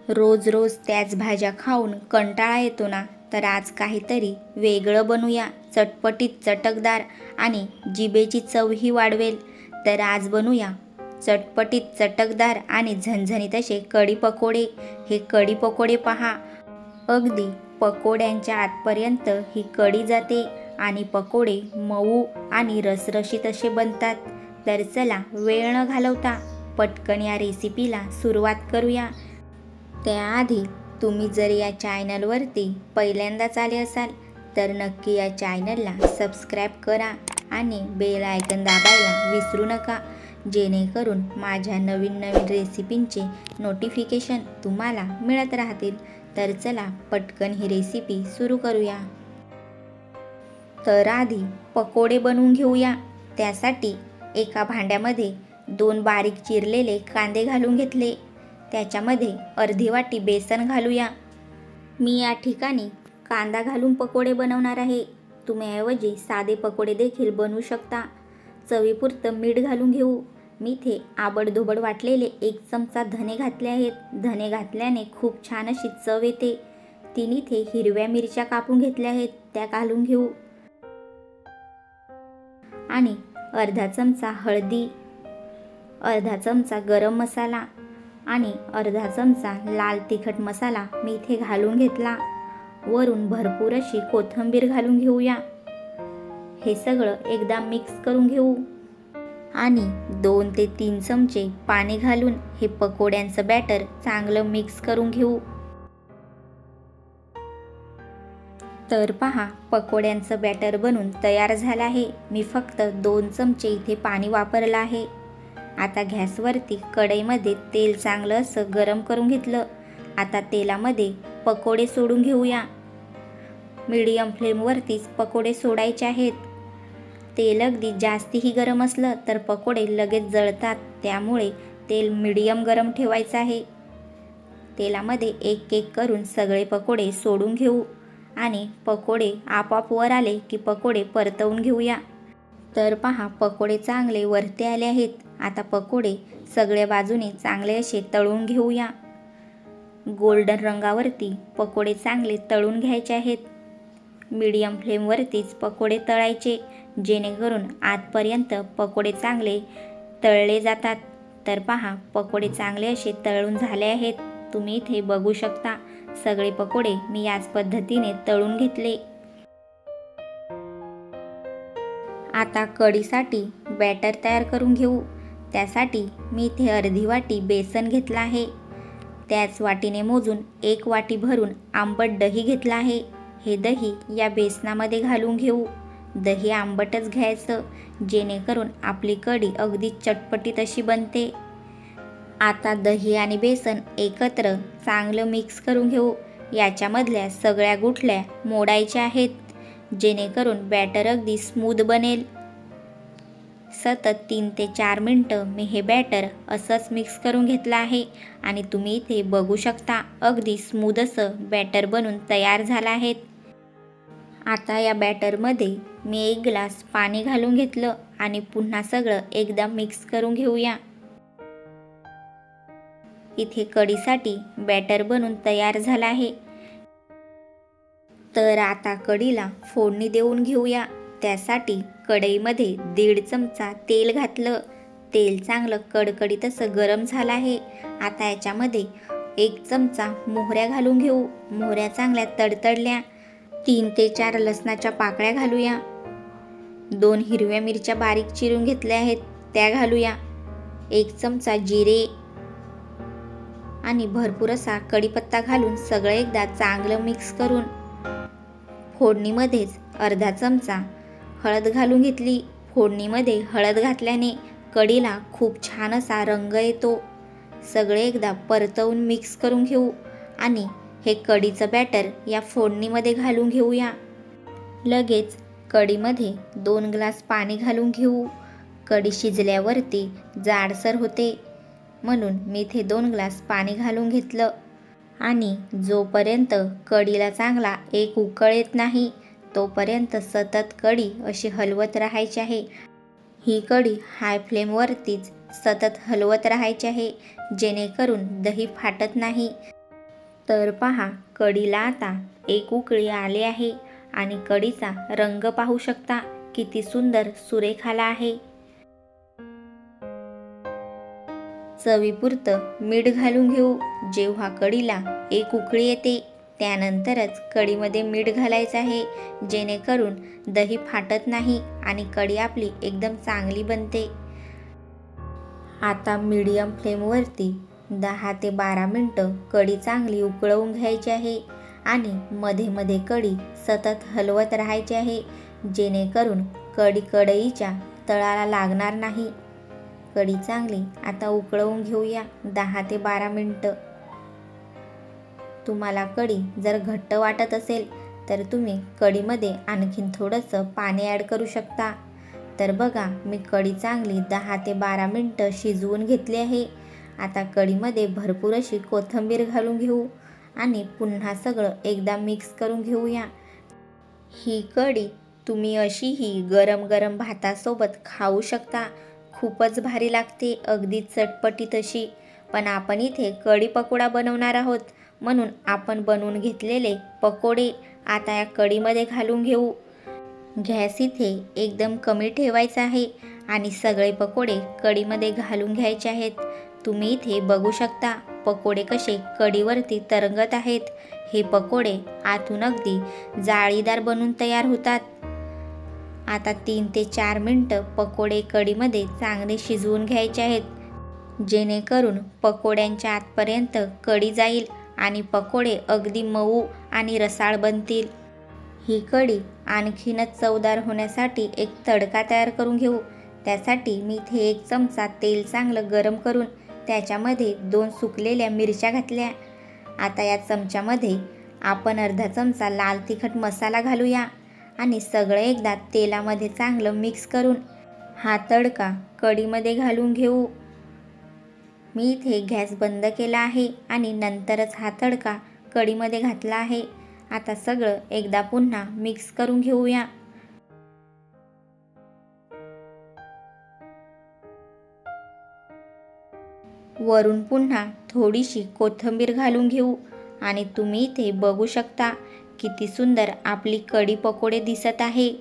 रोज रोज त्याच भाज्या खाऊन कंटाळा येतो ना, तर आज काहीतरी वेगळं बनवूया, चटपटीत, चटकदार आणि जिभेची चवही वाढवेल. तर आज बनवूया चटपटीत, चटकदार आणि झणझणीत असे कढी पकोडे. हे कढी पकोडे पहा, अगदी पकोड्यांच्या आतपर्यंत ही कढी जाते आणि पकोडे मऊ आणि रसरशीत असे बनतात. तर चला वेळ न घालवता पटकन या रेसिपीला सुरुवात करूया. त्याआधी तुम्ही जर या चॅनलवरती पहिल्यांदाच आले असाल तर नक्की या चॅनलला सबस्क्राईब करा आणि बेल आयकन दाबायला विसरू नका, जेणेकरून माझ्या नवीन नवीन रेसिपींचे नोटिफिकेशन तुम्हाला मिळत राहतील. तर चला पटकन ही रेसिपी सुरू करूया. तर आधी पकोडे बनवून घेऊया. त्यासाठी एका भांड्यामध्ये 2 बारीक चिरलेले कांदे घालून घेतले. त्याच्यामध्ये अर्धी वाटी बेसन घालूया. मी या ठिकाणी कांदा घालून पकोडे बनवणार आहे. तुम्ही ऐवजी साधे पकोडे देखील बनवू शकता. चवीपुरतं मीठ घालून घेऊ. मी इथे आबडधोबड वाटलेले 1 चमचा धने घातले आहेत. धने घातल्याने खूप छान अशी चव येते. 3 इथे हिरव्या मिरच्या कापून घेतल्या आहेत, त्या घालून घेऊ. आणि अर्धा चमचा हळदी, अर्धा चमचा गरम मसाला आणि अर्धा चमचा लाल तिखट मसाला मी इथे घालून घेतला. वरून भरपूर अशी कोथिंबीर घालून घेऊया. हे सगळं एकदा मिक्स करून घेऊ आणि 2 ते 3 चमचे पाणी घालून हे पकोड्यांचं बॅटर चांगलं मिक्स करून घेऊ. तर पहा, पकोड्यांचं बॅटर बनून तयार झालं आहे. मी फक्त 2 चमचे इथे पाणी वापरलं आहे. आता गॅसवरती कढईमध्ये तेल चांगलं असं गरम करून घेतलं. आता तेलामध्ये पकोडे सोडून घेऊया. मीडियम फ्लेमवरतीच पकोडे सोडायचे आहेत. तेल अगदी जास्तीही गरम असलं तर पकोडे लगेच जळतात, त्यामुळे तेल मीडियम गरम ठेवायचं आहे. तेलामध्ये एक एक करून सगळे पकोडे सोडून घेऊ आणि पकोडे आपोआप वर आले की पकोडे परतवून घेऊया. तर पहा, पकोडे चांगले वरती आले आहेत. आता पकोडे सगळ्या बाजूने चांगले असे तळून घेऊया. गोल्डन रंगावरती पकोडे चांगले तळून घ्यायचे आहेत. मीडियम फ्लेमवरतीच पकोडे तळायचे, जेणेकरून आतपर्यंत पकोडे चांगले तळले जातात. तर पहा, पकोडे चांगले असे तळून झाले आहेत. तुम्ही इथे बघू शकता, सगळे पकोडे मी याच पद्धतीने तळून घेतले. आता कढीसाठी बॅटर तयार करून घेऊ. त्यासाठी मी इथे अर्धी वाटी बेसन घेतला आहे. त्याच वाटीने मोजून 1 वाटी भरून आंबट दही घेतला आहे. हे दही या बेसनामध्ये घालून घेऊ. दही आंबटच घ्यायचं, जेणेकरून आपली कढी अगदी चटपटीत अशी बनते. आता दही आणि बेसन एकत्र चांगलं मिक्स करून घेऊ. याच्यामधल्या सगळ्या गुठल्या मोडायच्या आहेत, जेणेकरून बॅटर अगदी स्मूथ बनेल. सतत 3 ते 4 मिनटं मी हे बॅटर असंच मिक्स करून घेतलं आहे आणि तुम्ही इथे बघू शकता, अगदी स्मूथ असं बॅटर बनून तयार झालं आहे. आता या बॅटरमध्ये मी 1 ग्लास पाणी घालून घेतलं आणि पुन्हा सगळं एकदा मिक्स करून घेऊया. इथे कढीसाठी बॅटर बनून तयार झालं आहे. तर आता कढीला फोडणी देऊन घेऊया. त्यासाठी कढईमध्ये 1.5 चमचा तेल घातलं. तेल चांगलं कडकडीत असं गरम झालं आहे. आता याच्यामध्ये 1 चमचा मोहऱ्या घालून घेऊ. मोहऱ्या चांगल्या तडतडल्या. 3 ते 4 लसणाच्या पाकळ्या घालूया. 2 हिरव्या मिरच्या बारीक चिरून घेतल्या आहेत, त्या घालूया. 1 चमचा जिरे आणि भरपूर असा कढीपत्ता घालून सगळं एकदा चांगलं मिक्स करून फोडणीमध्येच अर्धा चमचा हळद घालून घेतली. फोडणीमध्ये हळद घातल्याने कढीला खूप छान असा रंग येतो. सगळे एकदा परतवून मिक्स करून घेऊ आणि हे कढीचं बॅटर या फोडणीमध्ये घालून घेऊया. लगेच कढीमध्ये 2 ग्लास पाणी घालून घेऊ. कढी शिजल्यावरती जाडसर होते, म्हणून मी इथे 2 ग्लास पाणी घालून घेतलं आणि जोपर्यंत कढीला चांगला एक उकळ येत नाही तोपर्यंत सतत कढी अशी हलवत राहायची आहे. ही कढी हाय फ्लेमवरतीच सतत हलवत राहायची आहे, जेणेकरून दही फाटत नाही. तर पहा, कढीला आता एक उकळी आली आहे आणि कढीचा रंग पाहू शकता, किती सुंदर सुरेख आला आहे. चवीपुरतं मीठ घालून घेऊ. जेव्हा कढीला एक उकळी येते त्यानंतरच कढीमध्ये मीठ घालायचं आहे, जेणेकरून दही फाटत नाही आणि कढी आपली एकदम चांगली बनते. आता मीडियम फ्लेमवरती 10 ते 12 मिनटं कढी चांगली उकळवून घ्यायची आहे आणि मध्ये मध्ये कढी सतत हलवत राहायची आहे, जेणेकरून कढी कढईच्या तळाला लागणार नाही. कढी चांगली आता उकळवून घेऊया 10 ते 12 मिनटं. तुम्हाला कढी जर घट्ट वाटत असेल तर तुम्ही कढीमध्ये आणखीन थोडंसं पाणी ॲड करू शकता. तर बघा, मी कढी चांगली 10 ते 12 मिनटं शिजवून घेतली आहे. आता कढीमध्ये भरपूर अशी कोथिंबीर घालून घेऊ आणि पुन्हा सगळं एकदा मिक्स करून घेऊया. ही कढी तुम्ही अशीही गरम गरम भातासोबत खाऊ शकता. खूपच भारी लागते, अगदी चटपटीत अशी. पण आपण इथे कढी पकोडा बनवणार आहोत, म्हणून आपण बनवून घेतलेले पकोडे आता या कढीमध्ये घालून घेऊ. गॅस इथे एकदम कमी ठेवायचा आहे आणि सगळे पकोडे कढीमध्ये घालून घ्यायचे आहेत. तुम्ही इथे बघू शकता पकोडे कसे कढीवरती तरंगत आहेत. हे पकोडे आतून अगदी जाळीदार बनून तयार होतात. आता 3 ते 4 मिनटं पकोडे कढीमध्ये चांगले शिजवून घ्यायचे आहेत, जेणेकरून पकोड्यांच्या आतपर्यंत कढी जाईल आणि पकोडे अगदी मऊ आणि रसाळ बनतील. ही कढी आणखीनच चवदार होण्यासाठी एक तडका तयार करून घेऊ. त्यासाठी मी इथे 1 चमचा तेल चांगलं गरम करून त्याच्यामध्ये 2 सुकलेल्या मिरच्या घातल्या. आता या चमच्यामध्ये आपण अर्धा चमचा लाल तिखट मसाला घालूया आणि सगळं एकदा तेलामध्ये चांगलं मिक्स करून हा तडका कढीमध्ये घालून घेऊ. मी इथे गॅस बंद केला आहे आणि नंतरच हा तडका कढीमध्ये घातला आहे. आता सगळं एकदा पुन्हा मिक्स करून घेऊया. वरून पुन्हा थोडीशी कोथिंबीर घालून घेऊ आणि तुम्ही इथे बघू शकता किती सुंदर आपली कढी पकोडे दिसत आहे.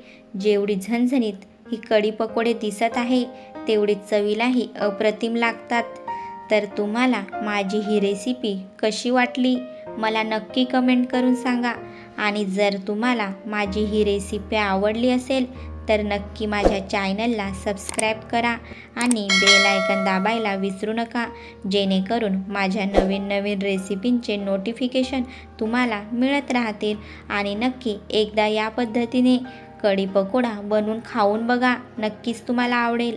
जेवढी झणझणीत ही कढी पकोडे दिसत आहे तेवढी चवीलाही अप्रतिम लागतात. तर तुम्हाला माझी ही रेसिपी कशी वाटली मला नक्की कमेंट करून सांगा. आणि जर तुम्हाला माझी ही रेसिपी आवडली असेल तर नक्की माझ्या चॅनलला सबस्क्राईब करा आणि बेल आयकॉन दाबायला विसरू नका, जेणेकरून माझ्या नवीन नवीन रेसिपींचे नोटिफिकेशन तुम्हाला मिळत राहतील. आणि नक्की एकदा या पद्धतीने कढी पकोडा बनवून खाऊन बघा, नक्कीच तुम्हाला आवडेल.